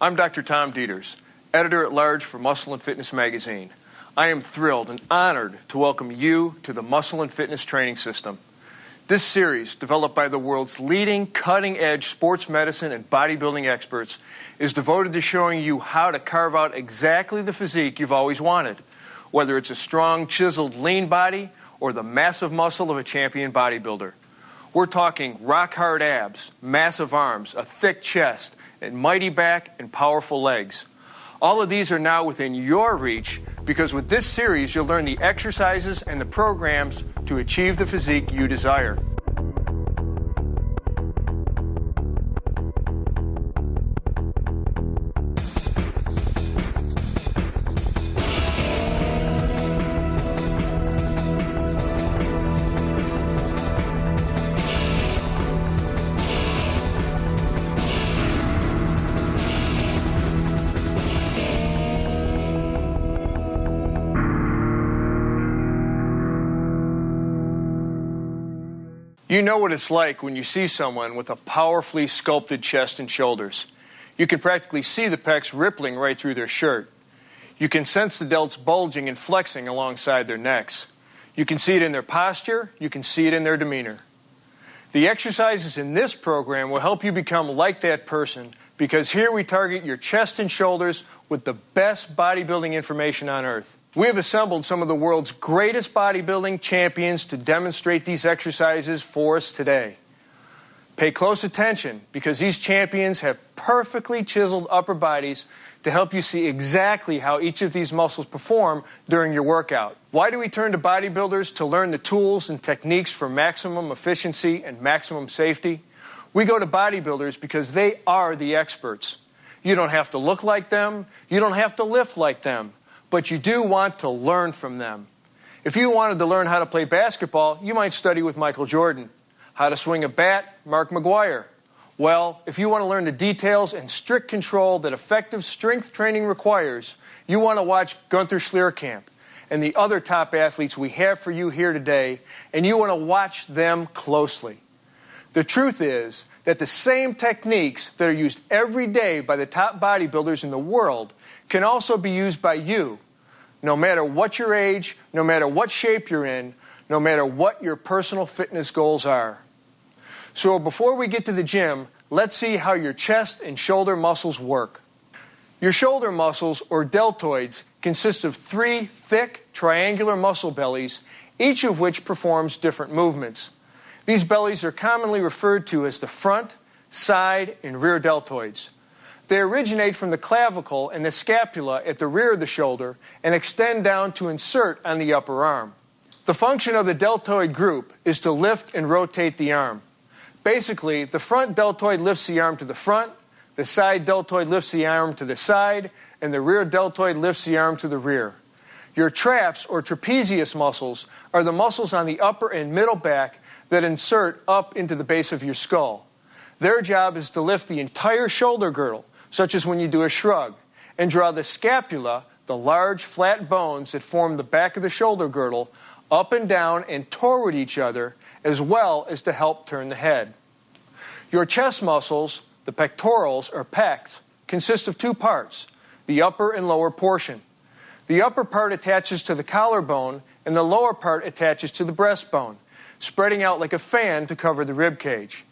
I'm Dr. Tom Dieters, editor-at-large for Muscle&Fitness magazine. I am thrilled and honored to welcome you to the Muscle&Fitness training system. This series, developed by the world's leading cutting-edge sports medicine and bodybuilding experts, is devoted to showing you how to carve out exactly the physique you've always wanted, whether it's a strong, chiseled, lean body or the massive muscle of a champion bodybuilder. We're talking rock-hard abs, massive arms, a thick chest, and mighty back and powerful legs. All of these are now within your reach because with this series you'll learn the exercises and the programs to achieve the physique you desire. You know what it's like when you see someone with a powerfully sculpted chest and shoulders. You can practically see the pecs rippling right through their shirt. You can sense the delts bulging and flexing alongside their necks. You can see it in their posture. You can see it in their demeanor. The exercises in this program will help you become like that person because here we target your chest and shoulders with the best bodybuilding information on earth. We have assembled some of the world's greatest bodybuilding champions to demonstrate these exercises for us today. Pay close attention because these champions have perfectly chiseled upper bodies to help you see exactly how each of these muscles perform during your workout. Why do we turn to bodybuilders to learn the tools and techniques for maximum efficiency and maximum safety? We go to bodybuilders because they are the experts. You don't have to look like them. You don't have to lift like them. But you do want to learn from them. If you wanted to learn how to play basketball, you might study with Michael Jordan. How to swing a bat, Mark McGuire. Well, if you want to learn the details and strict control that effective strength training requires, you want to watch Gunther Schlierkamp and the other top athletes we have for you here today, and you want to watch them closely. The truth is that the same techniques that are used every day by the top bodybuilders in the world can also be used by you, no matter what your age, no matter what shape you're in, no matter what your personal fitness goals are. So before we get to the gym, let's see how your chest and shoulder muscles work. Your shoulder muscles, or deltoids, consist of 3 thick, triangular muscle bellies, each of which performs different movements. These bellies are commonly referred to as the front, side, and rear deltoids. They originate from the clavicle and the scapula at the rear of the shoulder and extend down to insert on the upper arm. The function of the deltoid group is to lift and rotate the arm. Basically, the front deltoid lifts the arm to the front, the side deltoid lifts the arm to the side, and the rear deltoid lifts the arm to the rear. Your traps, or trapezius muscles, are the muscles on the upper and middle back that insert up into the base of your skull. Their job is to lift the entire shoulder girdle, such as when you do a shrug, and draw the scapula, the large flat bones that form the back of the shoulder girdle, up and down and toward each other, as well as to help turn the head. Your chest muscles, the pectorals or pecs, consist of 2 parts, the upper and lower portion. The upper part attaches to the collarbone and the lower part attaches to the breastbone, spreading out like a fan to cover the rib cage.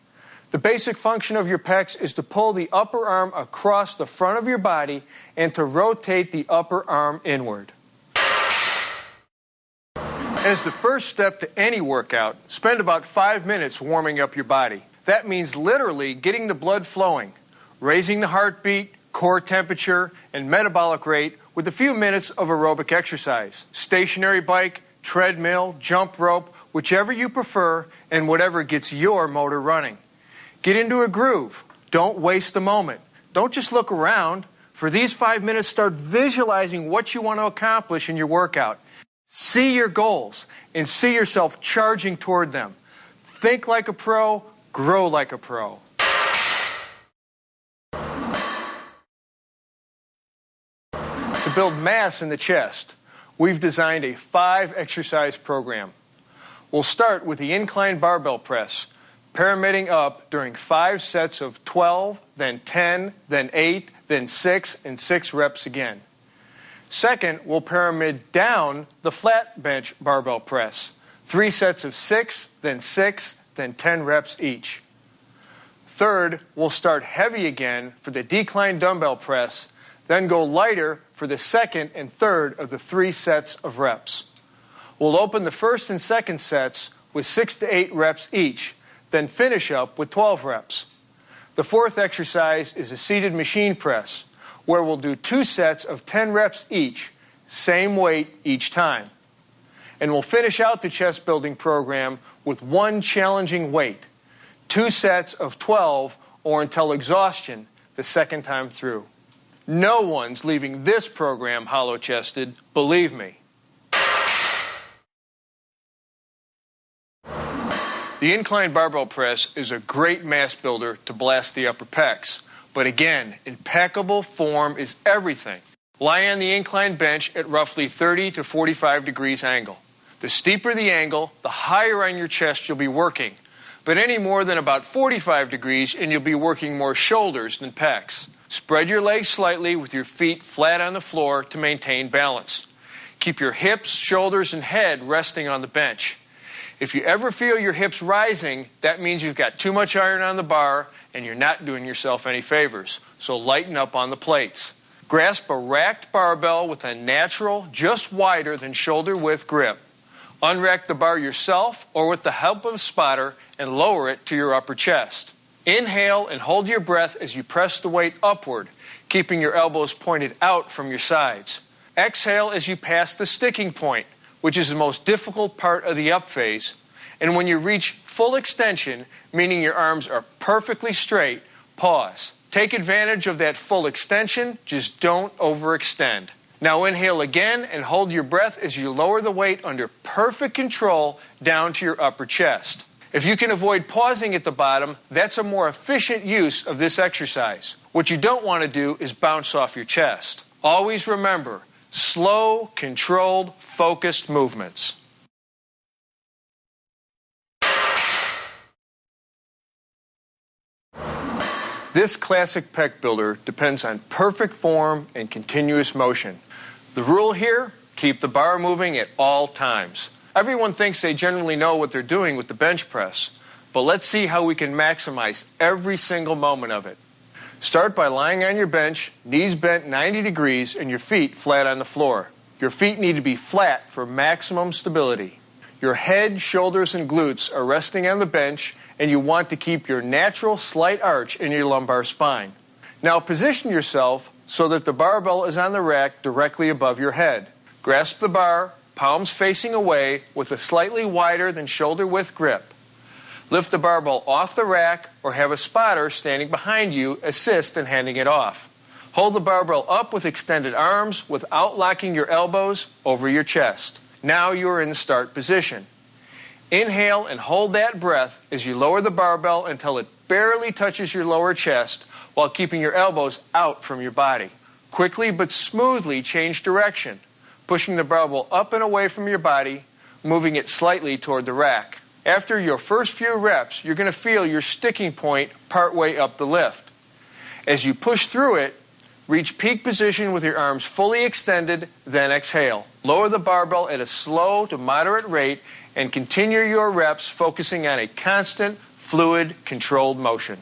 The basic function of your pecs is to pull the upper arm across the front of your body and to rotate the upper arm inward. As the first step to any workout, spend about 5 minutes warming up your body. That means literally getting the blood flowing, raising the heartbeat, core temperature, and metabolic rate with a few minutes of aerobic exercise. Stationary bike, treadmill, jump rope, whichever you prefer, and whatever gets your motor running. Get into a groove. Don't waste the moment. Don't just look around. For these 5 minutes, start visualizing what you want to accomplish in your workout. See your goals and see yourself charging toward them. Think like a pro, grow like a pro. To build mass in the chest, we've designed a 5-exercise program. We'll start with the incline barbell press, pyramiding up during 5 sets of 12, then 10, then 8, then 6 and 6 reps again. Second, we'll pyramid down the flat bench barbell press. 3 sets of 6, then 10 reps each. Third, we'll start heavy again for the decline dumbbell press, then go lighter for the second and third of the 3 sets of reps. We'll open the first and second sets with 6 to 8 reps each, then finish up with 12 reps. The fourth exercise is a seated machine press, where we'll do 2 sets of 10 reps each, same weight each time. And we'll finish out the chest building program with 1 challenging weight, 2 sets of 12 or until exhaustion the second time through. No one's leaving this program hollow-chested, believe me. The incline barbell press is a great mass builder to blast the upper pecs. But again, impeccable form is everything. Lie on the incline bench at roughly 30 to 45 degrees angle. The steeper the angle, the higher on your chest you'll be working. But any more than about 45 degrees and you'll be working more shoulders than pecs. Spread your legs slightly with your feet flat on the floor to maintain balance. Keep your hips, shoulders, and head resting on the bench. If you ever feel your hips rising, that means you've got too much iron on the bar and you're not doing yourself any favors. So lighten up on the plates. Grasp a racked barbell with a natural, just wider than shoulder width grip. Unrack the bar yourself or with the help of a spotter and lower it to your upper chest. Inhale and hold your breath as you press the weight upward, keeping your elbows pointed out from your sides. Exhale as you pass the sticking point, which is the most difficult part of the up phase. And when you reach full extension, meaning your arms are perfectly straight, pause. Take advantage of that full extension, just don't overextend. Now inhale again and hold your breath as you lower the weight under perfect control down to your upper chest. If you can avoid pausing at the bottom, that's a more efficient use of this exercise. What you don't want to do is bounce off your chest. Always remember, slow, controlled, focused movements. This classic pec builder depends on perfect form and continuous motion. The rule here, keep the bar moving at all times. Everyone thinks they generally know what they're doing with the bench press, but let's see how we can maximize every single moment of it. Start by lying on your bench, knees bent 90 degrees, and your feet flat on the floor. Your feet need to be flat for maximum stability. Your head, shoulders, and glutes are resting on the bench, and you want to keep your natural slight arch in your lumbar spine. Now position yourself so that the barbell is on the rack directly above your head. Grasp the bar, palms facing away, with a slightly wider than shoulder width grip. Lift the barbell off the rack or have a spotter standing behind you assist in handing it off. Hold the barbell up with extended arms without locking your elbows over your chest. Now you are in the start position. Inhale and hold that breath as you lower the barbell until it barely touches your lower chest while keeping your elbows out from your body. Quickly but smoothly change direction, pushing the barbell up and away from your body, moving it slightly toward the rack. After your first few reps, you're going to feel your sticking point partway up the lift. As you push through it, reach peak position with your arms fully extended, then exhale. Lower the barbell at a slow to moderate rate and continue your reps focusing on a constant, fluid, controlled motion.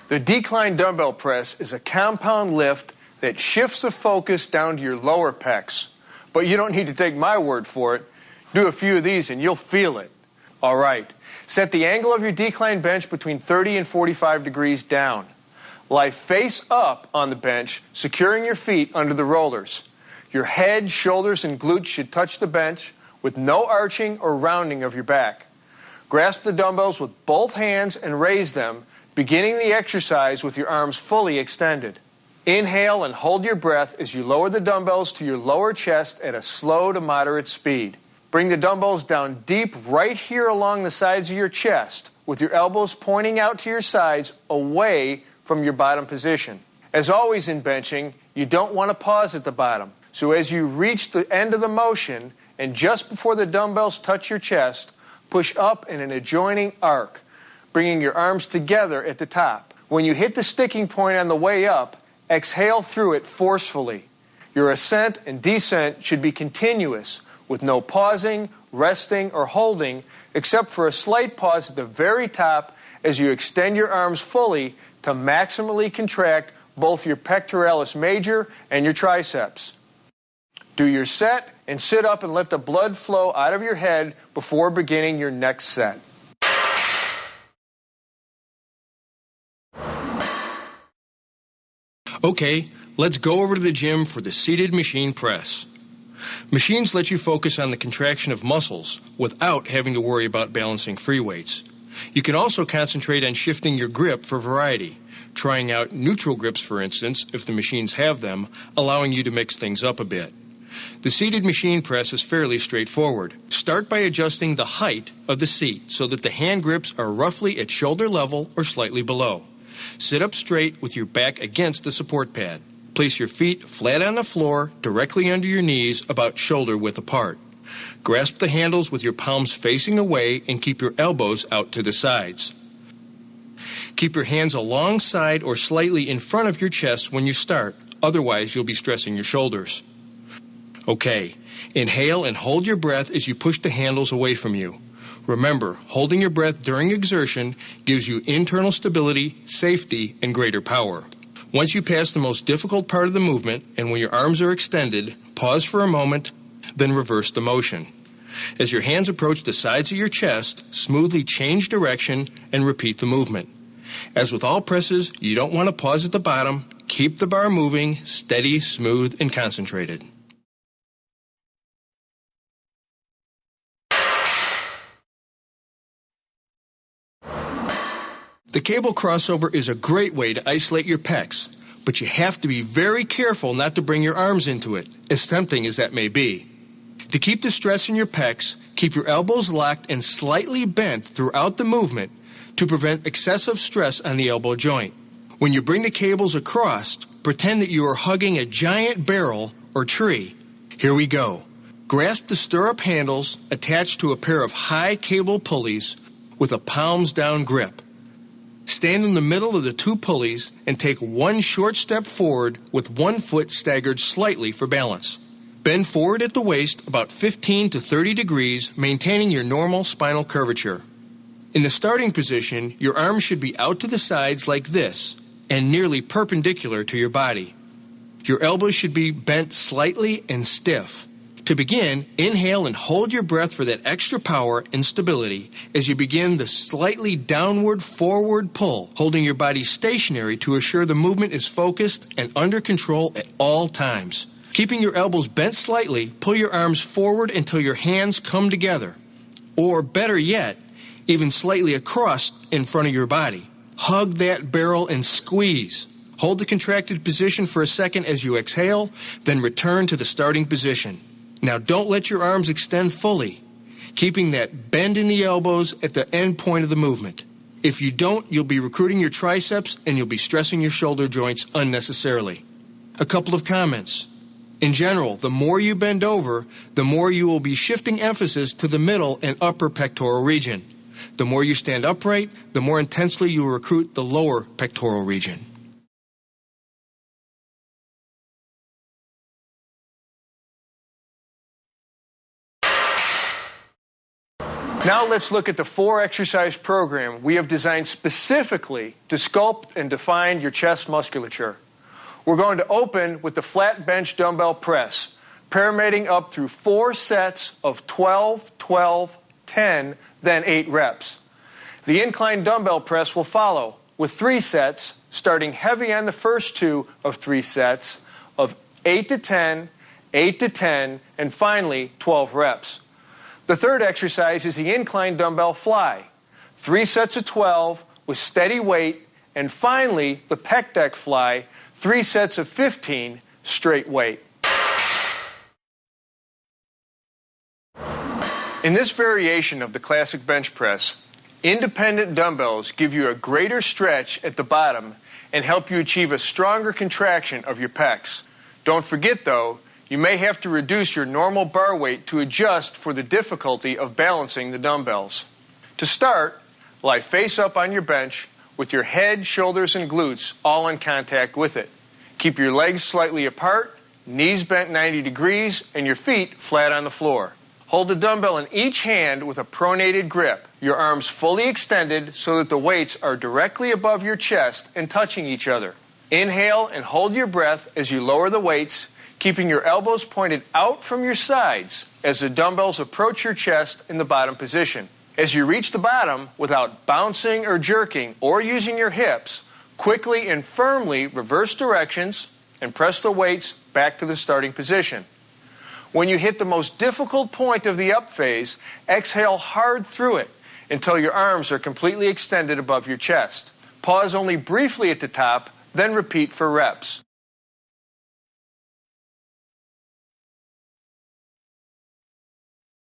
The decline dumbbell press is a compound lift that shifts the focus down to your lower pecs. But you don't need to take my word for it. Do a few of these and you'll feel it. All right. Set the angle of your decline bench between 30 and 45 degrees down. Lie face up on the bench, securing your feet under the rollers. Your head, shoulders, and glutes should touch the bench with no arching or rounding of your back. Grasp the dumbbells with both hands and raise them, beginning the exercise with your arms fully extended. Inhale and hold your breath as you lower the dumbbells to your lower chest at a slow to moderate speed. Bring the dumbbells down deep right here along the sides of your chest, with your elbows pointing out to your sides away from your bottom position. As always in benching, you don't want to pause at the bottom. So as you reach the end of the motion, and just before the dumbbells touch your chest, push up in an adjoining arc, bringing your arms together at the top. When you hit the sticking point on the way up, exhale through it forcefully. Your ascent and descent should be continuous, with no pausing, resting, or holding, except for a slight pause at the very top as you extend your arms fully to maximally contract both your pectoralis major and your triceps. Do your set and sit up and let the blood flow out of your head before beginning your next set. Okay, let's go over to the gym for the seated machine press. Machines let you focus on the contraction of muscles without having to worry about balancing free weights. You can also concentrate on shifting your grip for variety, trying out neutral grips, for instance, if the machines have them, allowing you to mix things up a bit. The seated machine press is fairly straightforward. Start by adjusting the height of the seat so that the hand grips are roughly at shoulder level or slightly below. Sit up straight with your back against the support pad. Place your feet flat on the floor, directly under your knees, about shoulder width apart. Grasp the handles with your palms facing away and keep your elbows out to the sides. Keep your hands alongside or slightly in front of your chest when you start, otherwise you'll be stressing your shoulders. Okay, inhale and hold your breath as you push the handles away from you. Remember, holding your breath during exertion gives you internal stability, safety, and greater power. Once you pass the most difficult part of the movement, and when your arms are extended, pause for a moment, then reverse the motion. As your hands approach the sides of your chest, smoothly change direction and repeat the movement. As with all presses, you don't want to pause at the bottom. Keep the bar moving, steady, smooth, and concentrated. The cable crossover is a great way to isolate your pecs, but you have to be very careful not to bring your arms into it, as tempting as that may be. To keep the stress in your pecs, keep your elbows locked and slightly bent throughout the movement to prevent excessive stress on the elbow joint. When you bring the cables across, pretend that you are hugging a giant barrel or tree. Here we go. Grasp the stirrup handles attached to a pair of high cable pulleys with a palms down grip. Stand in the middle of the two pulleys and take one short step forward with one foot staggered slightly for balance. Bend forward at the waist about 15 to 30 degrees, maintaining your normal spinal curvature. In the starting position, your arms should be out to the sides like this and nearly perpendicular to your body. Your elbows should be bent slightly and stiff. To begin, inhale and hold your breath for that extra power and stability as you begin the slightly downward forward pull, holding your body stationary to assure the movement is focused and under control at all times. Keeping your elbows bent slightly, pull your arms forward until your hands come together. Or better yet, even slightly across in front of your body. Hug that barrel and squeeze. Hold the contracted position for a second as you exhale, then return to the starting position. Now don't let your arms extend fully, keeping that bend in the elbows at the end point of the movement. If you don't, you'll be recruiting your triceps and you'll be stressing your shoulder joints unnecessarily. A couple of comments. In general, the more you bend over, the more you will be shifting emphasis to the middle and upper pectoral region. The more you stand upright, the more intensely you will recruit the lower pectoral region. Now let's look at the 4-exercise program we have designed specifically to sculpt and define your chest musculature. We're going to open with the flat bench dumbbell press, pyramiding up through 4 sets of 12, 12, 10, then 8 reps. The incline dumbbell press will follow with 3 sets, starting heavy on the first 2 of 3 sets of 8 to 10, 8 to 10, and finally 12 reps. The third exercise is the incline dumbbell fly. 3 sets of 12 with steady weight, and finally the pec deck fly, 3 sets of 15 straight weight. In this variation of the classic bench press, independent dumbbells give you a greater stretch at the bottom and help you achieve a stronger contraction of your pecs. Don't forget though, You may have to reduce your normal bar weight to adjust for the difficulty of balancing the dumbbells. To start, lie face up on your bench with your head, shoulders, and glutes all in contact with it. Keep your legs slightly apart, knees bent 90 degrees, and your feet flat on the floor. Hold the dumbbell in each hand with a pronated grip, your arms fully extended so that the weights are directly above your chest and touching each other. Inhale and hold your breath as you lower the weights, keeping your elbows pointed out from your sides as the dumbbells approach your chest in the bottom position. As you reach the bottom, without bouncing or jerking or using your hips, quickly and firmly reverse directions and press the weights back to the starting position. When you hit the most difficult point of the up phase, exhale hard through it until your arms are completely extended above your chest. Pause only briefly at the top, then repeat for reps.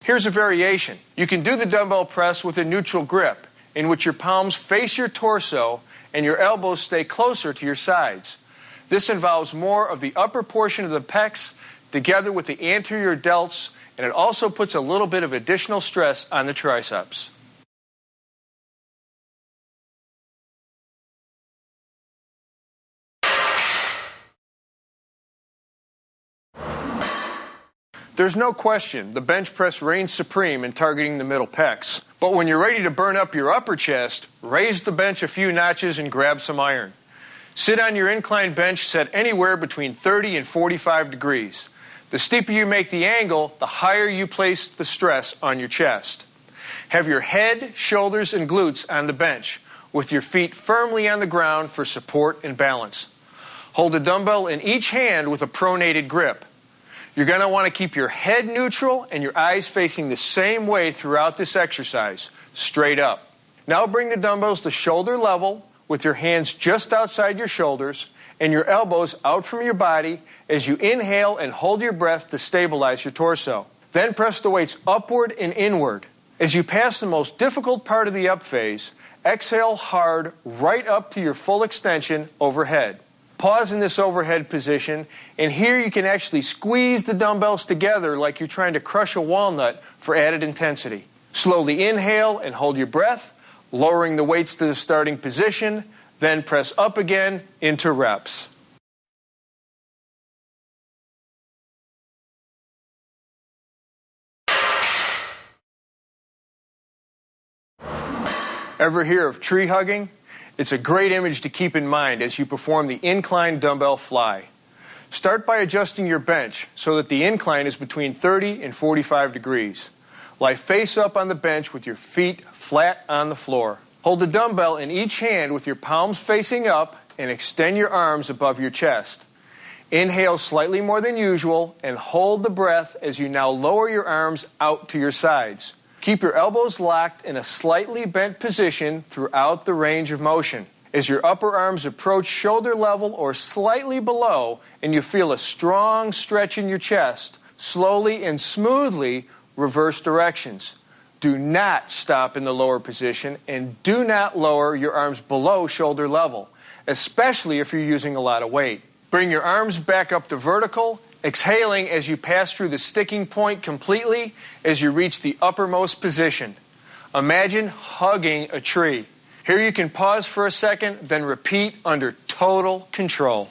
Here's a variation. You can do the dumbbell press with a neutral grip, in which your palms face your torso and your elbows stay closer to your sides. This involves more of the upper portion of the pecs together with the anterior delts, and it also puts a little bit of additional stress on the triceps. There's no question the bench press reigns supreme in targeting the middle pecs. But when you're ready to burn up your upper chest, raise the bench a few notches and grab some iron. Sit on your inclined bench set anywhere between 30 and 45 degrees. The steeper you make the angle, the higher you place the stress on your chest. Have your head, shoulders, and glutes on the bench, with your feet firmly on the ground for support and balance. Hold a dumbbell in each hand with a pronated grip. You're going to want to keep your head neutral and your eyes facing the same way throughout this exercise, straight up. Now bring the dumbbells to shoulder level with your hands just outside your shoulders and your elbows out from your body as you inhale and hold your breath to stabilize your torso. Then press the weights upward and inward. As you pass the most difficult part of the up phase, exhale hard right up to your full extension overhead. Pause in this overhead position, and here you can actually squeeze the dumbbells together like you're trying to crush a walnut for added intensity. Slowly inhale and hold your breath, lowering the weights to the starting position, then press up again into reps. Ever hear of tree hugging? It's a great image to keep in mind as you perform the incline dumbbell fly. Start by adjusting your bench so that the incline is between 30 and 45 degrees. Lie face up on the bench with your feet flat on the floor. Hold the dumbbell in each hand with your palms facing up and extend your arms above your chest. Inhale slightly more than usual and hold the breath as you now lower your arms out to your sides. Keep your elbows locked in a slightly bent position throughout the range of motion. As your upper arms approach shoulder level or slightly below and you feel a strong stretch in your chest, slowly and smoothly reverse directions. Do not stop in the lower position and do not lower your arms below shoulder level, especially if you're using a lot of weight. Bring your arms back up to vertical, exhaling as you pass through the sticking point completely as you reach the uppermost position. Imagine hugging a tree. Here you can pause for a second, then repeat under total control.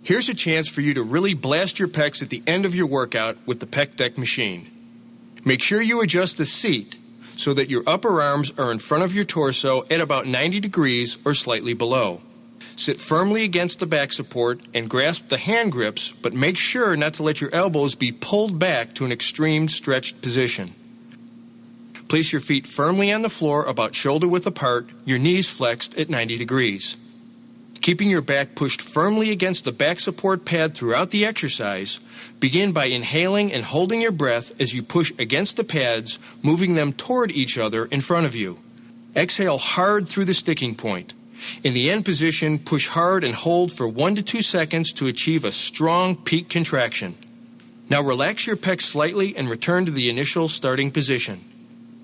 Here's a chance for you to really blast your pecs at the end of your workout with the pec deck machine. Make sure you adjust the seat so that your upper arms are in front of your torso at about 90 degrees or slightly below. Sit firmly against the back support and grasp the hand grips, but make sure not to let your elbows be pulled back to an extreme stretched position. Place your feet firmly on the floor about shoulder width apart, your knees flexed at 90 degrees. Keeping your back pushed firmly against the back support pad throughout the exercise, begin by inhaling and holding your breath as you push against the pads, moving them toward each other in front of you. Exhale hard through the sticking point. In the end position, push hard and hold for 1 to 2 seconds to achieve a strong peak contraction. Now relax your pecs slightly and return to the initial starting position.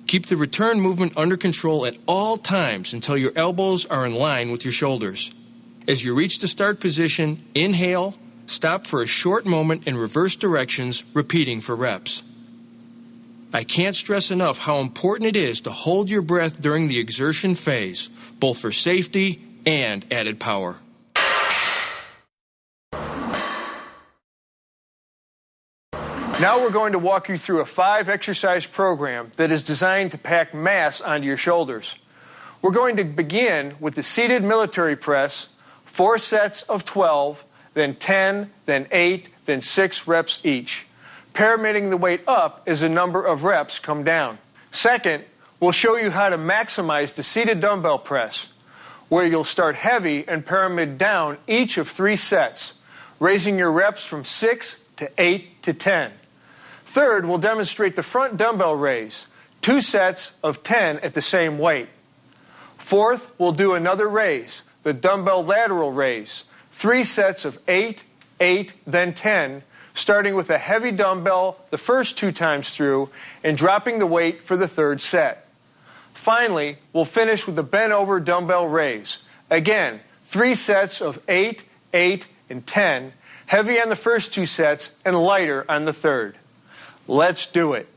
Keep the return movement under control at all times until your elbows are in line with your shoulders. As you reach the start position, inhale, stop for a short moment in reverse directions, repeating for reps. I can't stress enough how important it is to hold your breath during the exertion phase, both for safety and added power. Now we're going to walk you through a 5-exercise program that is designed to pack mass onto your shoulders. We're going to begin with the seated military press, 4 sets of 12, then 10, then 8, then 6 reps each, pyramiding the weight up as the number of reps come down. Second, we'll show you how to maximize the seated dumbbell press, where you'll start heavy and pyramid down each of 3 sets, raising your reps from 6 to 8 to 10. Third, we'll demonstrate the front dumbbell raise, 2 sets of 10 at the same weight. Fourth, we'll do another raise, the dumbbell lateral raise, 3 sets of 8, 8, then 10, starting with a heavy dumbbell the first 2 times through and dropping the weight for the 3rd set. Finally, we'll finish with the bent over dumbbell raise. Again, 3 sets of 8, 8, and 10, heavy on the first 2 sets and lighter on the 3rd. Let's do it.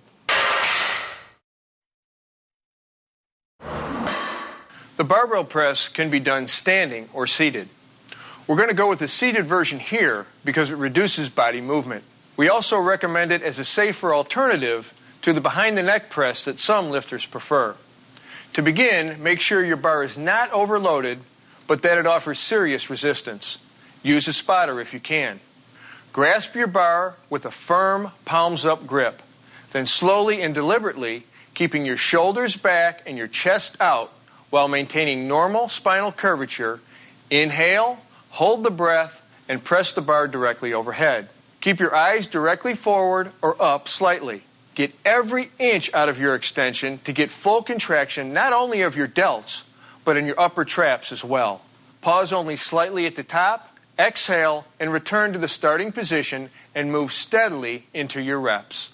The barbell press can be done standing or seated. We're going to go with the seated version here because it reduces body movement. We also recommend it as a safer alternative to the behind-the-neck press that some lifters prefer. To begin, make sure your bar is not overloaded, but that it offers serious resistance. Use a spotter if you can. Grasp your bar with a firm palms-up grip. Then slowly and deliberately, keeping your shoulders back and your chest out while maintaining normal spinal curvature, inhale, hold the breath, and press the bar directly overhead. Keep your eyes directly forward or up slightly. Get every inch out of your extension to get full contraction not only of your delts, but in your upper traps as well. Pause only slightly at the top. Exhale and return to the starting position and move steadily into your reps.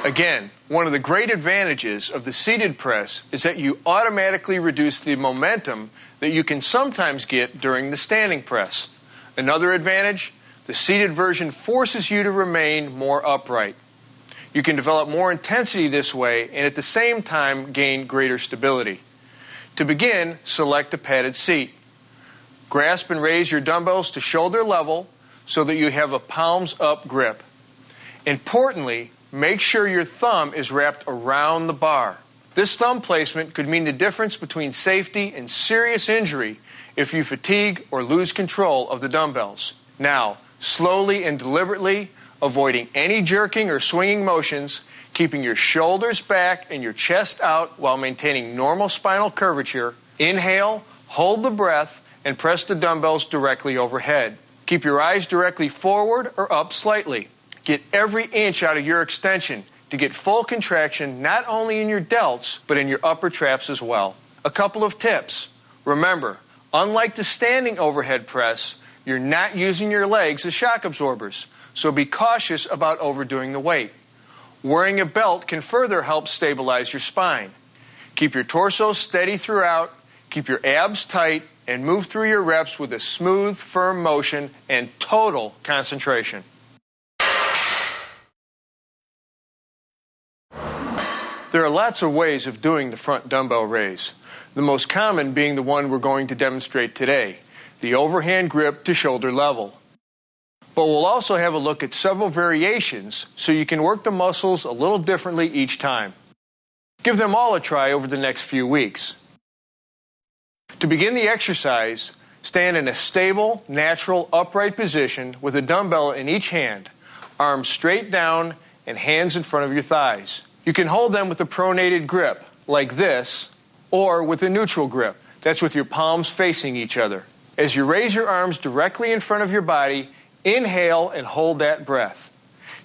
Again, one of the great advantages of the seated press is that you automatically reduce the momentum that you can sometimes get during the standing press. Another advantage, the seated version forces you to remain more upright. You can develop more intensity this way and at the same time gain greater stability. To begin, select a padded seat. Grasp and raise your dumbbells to shoulder level so that you have a palms-up grip. Importantly, make sure your thumb is wrapped around the bar. This thumb placement could mean the difference between safety and serious injury if you fatigue or lose control of the dumbbells. Now, slowly and deliberately, avoiding any jerking or swinging motions, keeping your shoulders back and your chest out while maintaining normal spinal curvature. Inhale, hold the breath, and press the dumbbells directly overhead. Keep your eyes directly forward or up slightly. Get every inch out of your extension to get full contraction not only in your delts, but in your upper traps as well. A couple of tips. Remember, unlike the standing overhead press, you're not using your legs as shock absorbers, so be cautious about overdoing the weight. Wearing a belt can further help stabilize your spine. Keep your torso steady throughout, keep your abs tight, and move through your reps with a smooth, firm motion and total concentration. There are lots of ways of doing the front dumbbell raise, the most common being the one we're going to demonstrate today, the overhand grip to shoulder level. But we'll also have a look at several variations so you can work the muscles a little differently each time. Give them all a try over the next few weeks. To begin the exercise, stand in a stable, natural, upright position with a dumbbell in each hand, arms straight down and hands in front of your thighs. You can hold them with a pronated grip, like this, or with a neutral grip. That's with your palms facing each other. As you raise your arms directly in front of your body, inhale and hold that breath.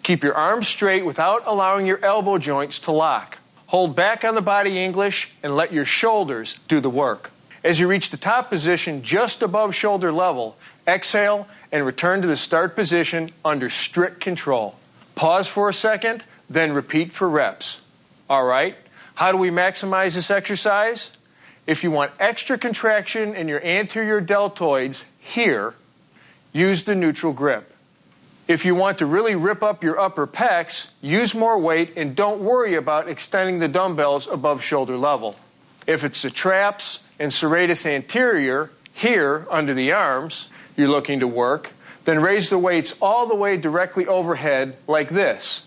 Keep your arms straight without allowing your elbow joints to lock. Hold back on the body English and let your shoulders do the work. As you reach the top position just above shoulder level, Exhale and return to the start position under strict control. Pause for a second, then repeat for reps. All right, how do we maximize this exercise? If you want extra contraction in your anterior deltoids here, use the neutral grip. If you want to really rip up your upper pecs, use more weight and don't worry about extending the dumbbells above shoulder level. If it's the traps and serratus anterior, here under the arms, you're looking to work, then raise the weights all the way directly overhead like this.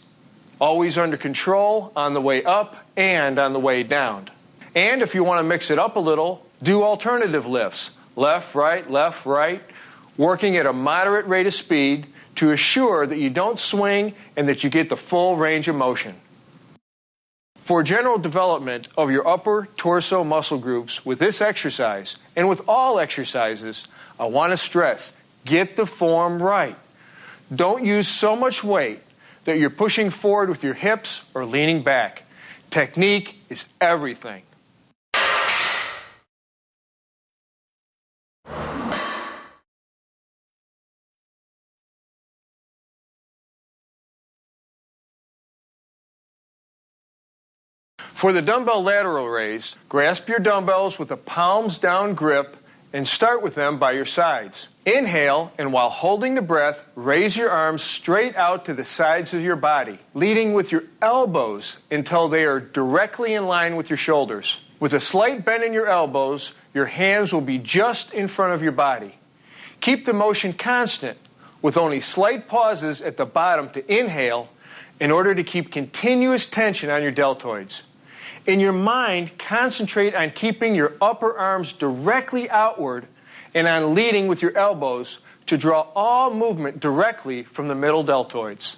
Always under control on the way up and on the way down. And if you want to mix it up a little, do alternative lifts. Left, right, working at a moderate rate of speed to assure that you don't swing and that you get the full range of motion. For general development of your upper torso muscle groups with this exercise, and with all exercises, I want to stress, get the form right. Don't use so much weight that you're pushing forward with your hips or leaning back. Technique is everything. For the dumbbell lateral raise, grasp your dumbbells with a palms down grip and start with them by your sides. Inhale, and while holding the breath, raise your arms straight out to the sides of your body, leading with your elbows until they are directly in line with your shoulders. With a slight bend in your elbows, your hands will be just in front of your body. Keep the motion constant, with only slight pauses at the bottom to inhale in order to keep continuous tension on your deltoids. In your mind, concentrate on keeping your upper arms directly outward and on leading with your elbows to draw all movement directly from the middle deltoids.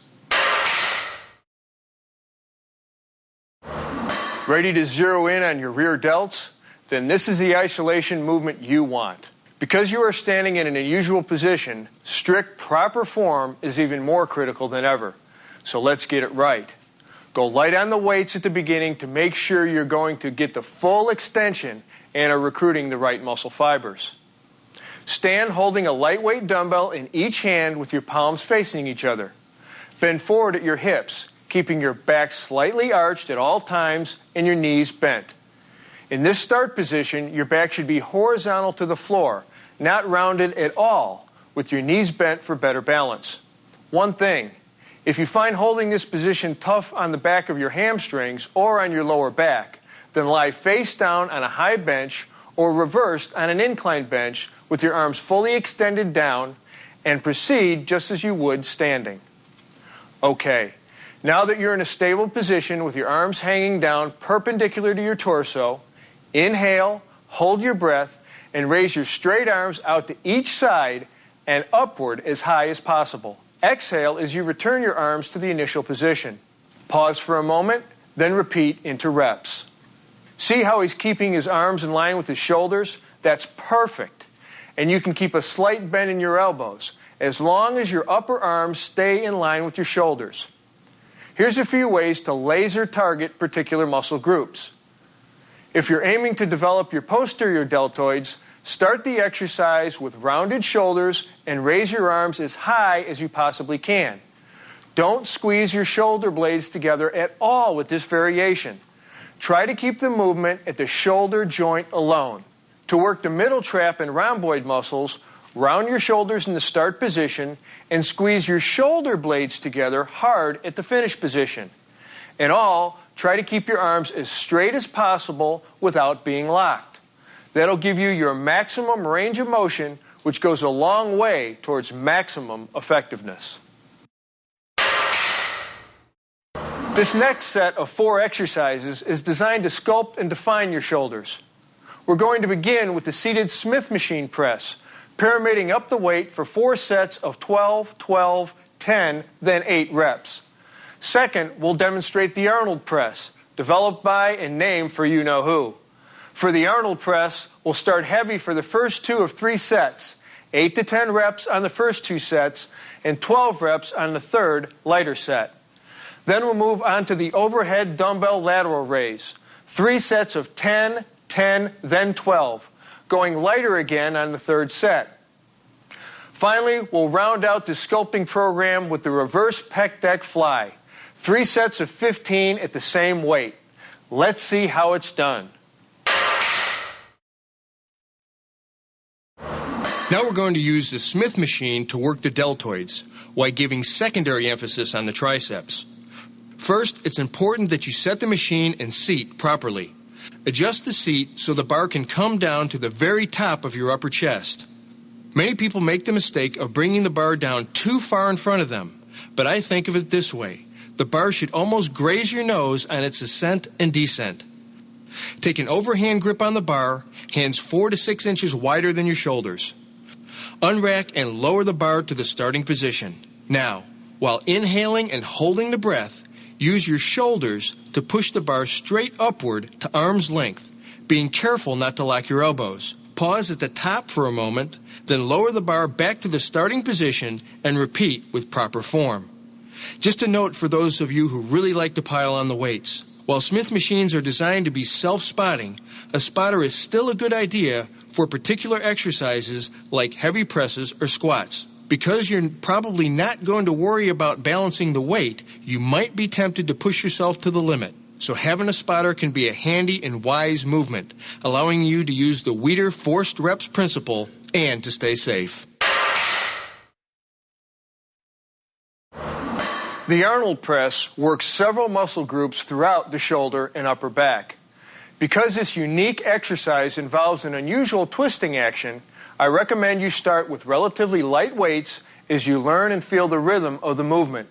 Ready to zero in on your rear delts? Then this is the isolation movement you want. Because you are standing in an unusual position, strict proper form is even more critical than ever. So let's get it right. Go light on the weights at the beginning to make sure you're going to get the full extension and are recruiting the right muscle fibers. Stand holding a lightweight dumbbell in each hand with your palms facing each other. Bend forward at your hips, keeping your back slightly arched at all times and your knees bent. In this start position, your back should be horizontal to the floor, not rounded at all, with your knees bent for better balance. One thing, if you find holding this position tough on the back of your hamstrings or on your lower back, then lie face down on a high bench or reversed on an inclined bench with your arms fully extended down and proceed just as you would standing. Okay, now that you're in a stable position with your arms hanging down perpendicular to your torso, inhale, hold your breath, and raise your straight arms out to each side and upward as high as possible. Exhale as you return your arms to the initial position. Pause for a moment, then repeat into reps. See how he's keeping his arms in line with his shoulders? That's perfect. And you can keep a slight bend in your elbows, as long as your upper arms stay in line with your shoulders. Here's a few ways to laser target particular muscle groups. If you're aiming to develop your posterior deltoids, start the exercise with rounded shoulders and raise your arms as high as you possibly can. Don't squeeze your shoulder blades together at all with this variation. Try to keep the movement at the shoulder joint alone. To work the middle trap and rhomboid muscles, round your shoulders in the start position and squeeze your shoulder blades together hard at the finish position. In all, try to keep your arms as straight as possible without being locked. That'll give you your maximum range of motion, which goes a long way towards maximum effectiveness. This next set of 4 exercises is designed to sculpt and define your shoulders. We're going to begin with the seated Smith machine press, pyramiding up the weight for 4 sets of 12, 12, 10, then 8 reps. Second, we'll demonstrate the Arnold press, developed by and named for you-know-who. For the Arnold press, we'll start heavy for the first 2 of 3 sets, 8 to 10 reps on the first 2 sets, and 12 reps on the third, lighter set. Then we'll move on to the overhead dumbbell lateral raise, 3 sets of 10, 10, then 12, going lighter again on the third set. Finally, we'll round out the sculpting program with the reverse pec deck fly. 3 sets of 15 at the same weight. Let's see how it's done. Now we're going to use the Smith machine to work the deltoids, while giving secondary emphasis on the triceps. First, it's important that you set the machine and seat properly. Adjust the seat so the bar can come down to the very top of your upper chest. Many people make the mistake of bringing the bar down too far in front of them, but I think of it this way. The bar should almost graze your nose on its ascent and descent. Take an overhand grip on the bar, hands 4 to 6 inches wider than your shoulders. Unrack and lower the bar to the starting position. Now, while inhaling and holding the breath, use your shoulders to push the bar straight upward to arm's length, being careful not to lock your elbows. Pause at the top for a moment, then lower the bar back to the starting position and repeat with proper form. Just a note for those of you who really like to pile on the weights. While Smith machines are designed to be self-spotting, a spotter is still a good idea for particular exercises like heavy presses or squats. Because you're probably not going to worry about balancing the weight, you might be tempted to push yourself to the limit. So having a spotter can be a handy and wise movement, allowing you to use the Weider forced reps principle and to stay safe. The Arnold press works several muscle groups throughout the shoulder and upper back. Because this unique exercise involves an unusual twisting action, I recommend you start with relatively light weights as you learn and feel the rhythm of the movement.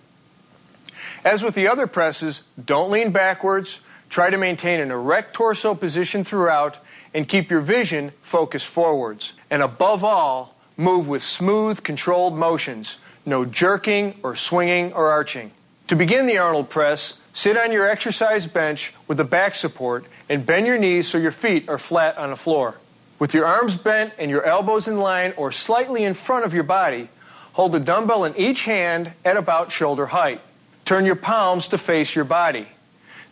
As with the other presses, don't lean backwards, try to maintain an erect torso position throughout, and keep your vision focused forwards. And above all, move with smooth, controlled motions. No jerking or swinging or arching. To begin the Arnold press, sit on your exercise bench with a back support and bend your knees so your feet are flat on the floor. With your arms bent and your elbows in line or slightly in front of your body, hold a dumbbell in each hand at about shoulder height. Turn your palms to face your body.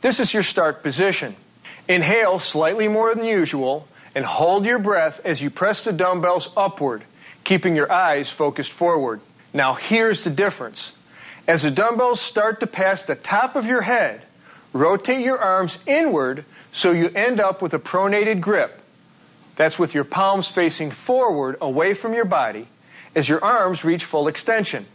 This is your start position. Inhale slightly more than usual and hold your breath as you press the dumbbells upward, keeping your eyes focused forward. Now here's the difference. As the dumbbells start to pass the top of your head, rotate your arms inward so you end up with a pronated grip. That's with your palms facing forward away from your body as your arms reach full extension.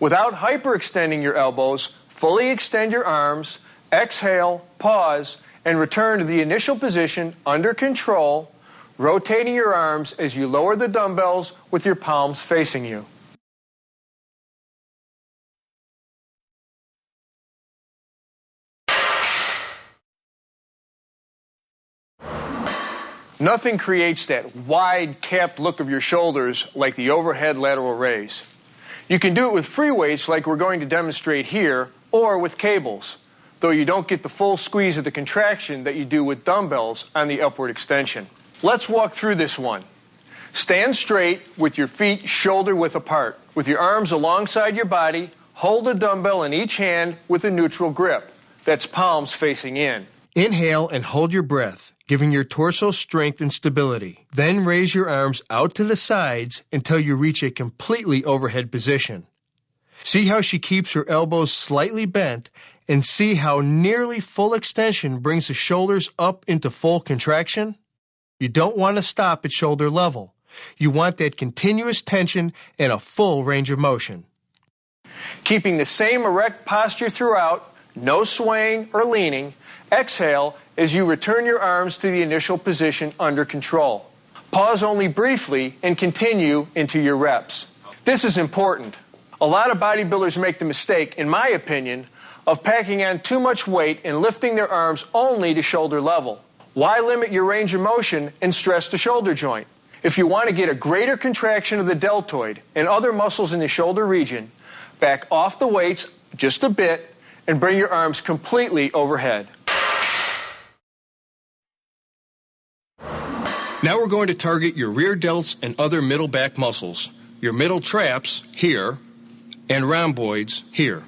Without hyperextending your elbows, fully extend your arms, exhale, pause, and return to the initial position under control, rotating your arms as you lower the dumbbells with your palms facing you. Nothing creates that wide, capped look of your shoulders like the overhead lateral raise. You can do it with free weights like we're going to demonstrate here, or with cables, though you don't get the full squeeze of the contraction that you do with dumbbells on the upward extension. Let's walk through this one. Stand straight with your feet shoulder width apart. With your arms alongside your body, hold a dumbbell in each hand with a neutral grip. That's palms facing in. Inhale and hold your breath, giving your torso strength and stability. Then raise your arms out to the sides until you reach a completely overhead position. See how she keeps her elbows slightly bent, and see how nearly full extension brings the shoulders up into full contraction? You don't want to stop at shoulder level. You want that continuous tension and a full range of motion. Keeping the same erect posture throughout, no swaying or leaning, exhale as you return your arms to the initial position under control. Pause only briefly and continue into your reps. This is important. A lot of bodybuilders make the mistake, in my opinion, of packing on too much weight and lifting their arms only to shoulder level. Why limit your range of motion and stress the shoulder joint? If you want to get a greater contraction of the deltoid and other muscles in the shoulder region, back off the weights just a bit and bring your arms completely overhead. Now we're going to target your rear delts and other middle back muscles, your middle traps here, and rhomboids here.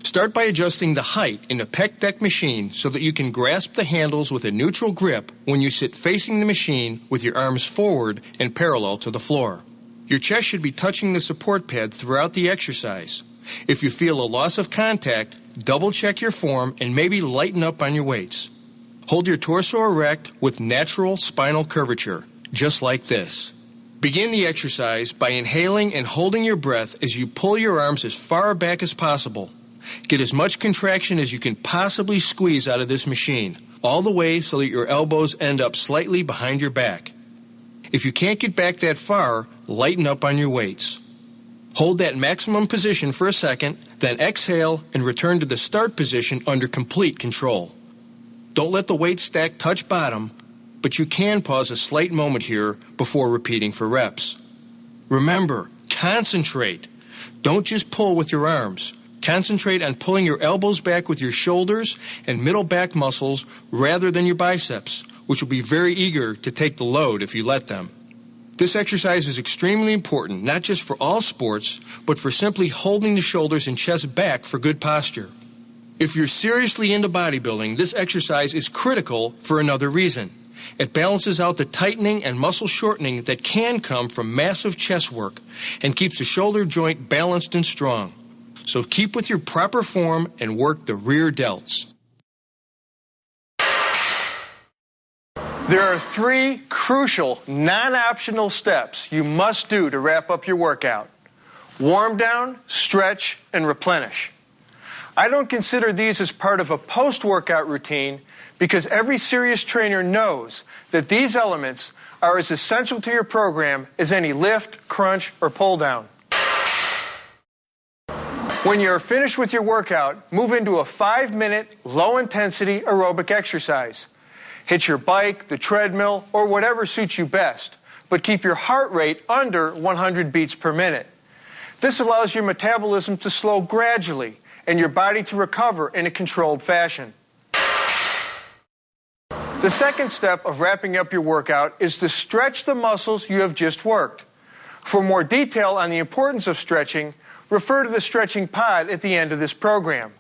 Start by adjusting the height in the pec deck machine so that you can grasp the handles with a neutral grip when you sit facing the machine with your arms forward and parallel to the floor. Your chest should be touching the support pad throughout the exercise. If you feel a loss of contact, double check your form and maybe lighten up on your weights. Hold your torso erect with natural spinal curvature, just like this. Begin the exercise by inhaling and holding your breath as you pull your arms as far back as possible. Get as much contraction as you can possibly squeeze out of this machine, all the way so that your elbows end up slightly behind your back. If you can't get back that far, lighten up on your weights. Hold that maximum position for a second, then exhale and return to the start position under complete control. Don't let the weight stack touch bottom, but you can pause a slight moment here before repeating for reps. Remember, concentrate. Don't just pull with your arms. Concentrate on pulling your elbows back with your shoulders and middle back muscles rather than your biceps, which will be very eager to take the load if you let them. This exercise is extremely important, not just for all sports, but for simply holding the shoulders and chest back for good posture. If you're seriously into bodybuilding, this exercise is critical for another reason. It balances out the tightening and muscle shortening that can come from massive chest work and keeps the shoulder joint balanced and strong. So keep with your proper form and work the rear delts. There are 3 crucial, non-optional steps you must do to wrap up your workout. Warm down, stretch, and replenish. I don't consider these as part of a post-workout routine because every serious trainer knows that these elements are as essential to your program as any lift, crunch, or pull down. When you're finished with your workout, move into a 5-minute, low-intensity aerobic exercise. Hit your bike, the treadmill, or whatever suits you best, but keep your heart rate under 100 beats per minute. This allows your metabolism to slow gradually and your body to recover in a controlled fashion. The second step of wrapping up your workout is to stretch the muscles you have just worked. For more detail on the importance of stretching, refer to the stretching pod at the end of this program.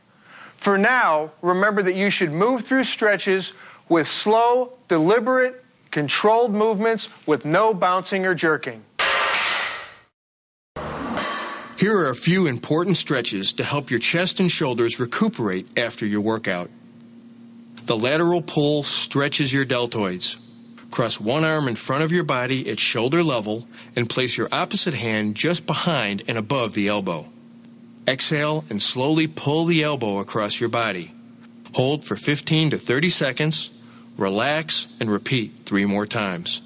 For now, remember that you should move through stretches with slow, deliberate, controlled movements with no bouncing or jerking. Here are a few important stretches to help your chest and shoulders recuperate after your workout. The lateral pull stretches your deltoids. Cross one arm in front of your body at shoulder level and place your opposite hand just behind and above the elbow. Exhale and slowly pull the elbow across your body. Hold for 15 to 30 seconds, relax, and repeat 3 more times.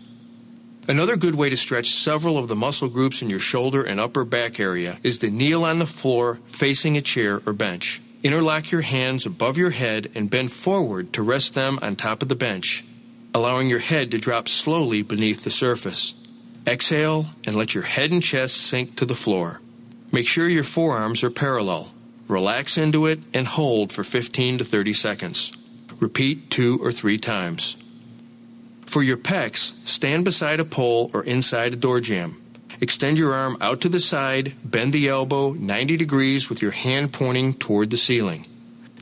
Another good way to stretch several of the muscle groups in your shoulder and upper back area is to kneel on the floor facing a chair or bench. Interlock your hands above your head and bend forward to rest them on top of the bench, allowing your head to drop slowly beneath the surface. Exhale and let your head and chest sink to the floor. Make sure your forearms are parallel. Relax into it and hold for 15 to 30 seconds. Repeat 2 or 3 times. For your pecs, stand beside a pole or inside a door jamb. Extend your arm out to the side, bend the elbow 90 degrees with your hand pointing toward the ceiling.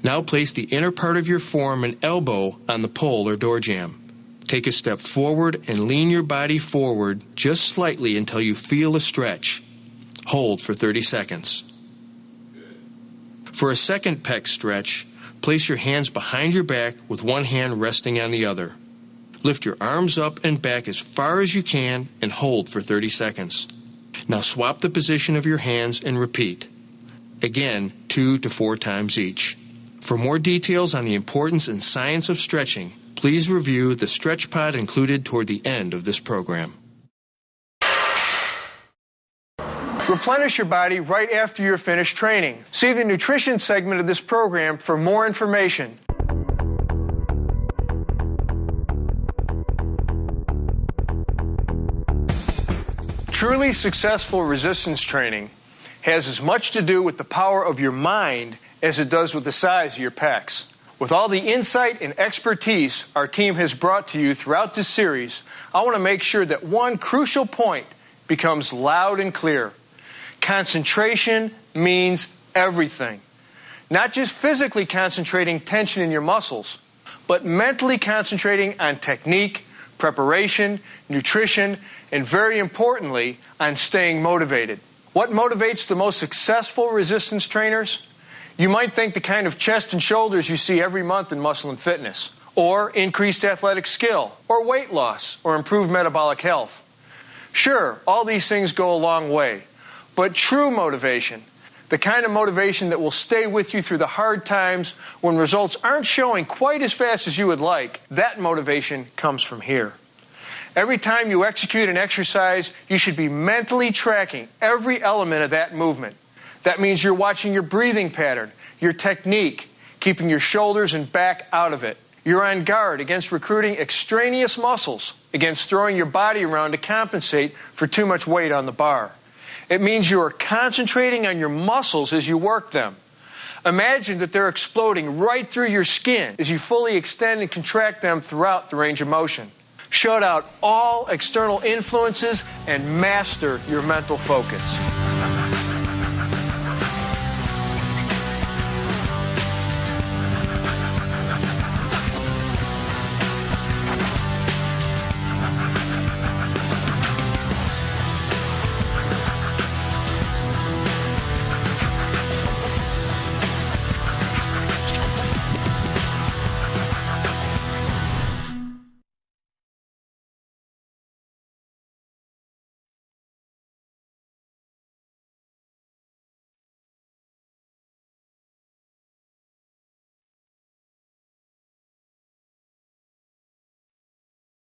Now place the inner part of your form and elbow on the pole or door jamb. Take a step forward and lean your body forward just slightly until you feel a stretch. Hold for 30 seconds. For a second pec stretch, place your hands behind your back with one hand resting on the other. Lift your arms up and back as far as you can and hold for 30 seconds. Now swap the position of your hands and repeat. Again, 2 to 4 times each. For more details on the importance and science of stretching, please review the stretch pod included toward the end of this program. Replenish your body right after you're finished training. See the nutrition segment of this program for more information. Truly successful resistance training has as much to do with the power of your mind as it does with the size of your pecs. With all the insight and expertise our team has brought to you throughout this series, I want to make sure that one crucial point becomes loud and clear. Concentration means everything. Not just physically concentrating tension in your muscles, but mentally concentrating on technique, preparation, nutrition, and very importantly, on staying motivated. What motivates the most successful resistance trainers? You might think the kind of chest and shoulders you see every month in Muscle and Fitness, or increased athletic skill, or weight loss, or improved metabolic health. Sure, all these things go a long way, but true motivation, the kind of motivation that will stay with you through the hard times when results aren't showing quite as fast as you would like, that motivation comes from here. Every time you execute an exercise, you should be mentally tracking every element of that movement. That means you're watching your breathing pattern, your technique, keeping your shoulders and back out of it. You're on guard against recruiting extraneous muscles, against throwing your body around to compensate for too much weight on the bar. It means you are concentrating on your muscles as you work them. Imagine that they're exploding right through your skin as you fully extend and contract them throughout the range of motion. Shut out all external influences and master your mental focus.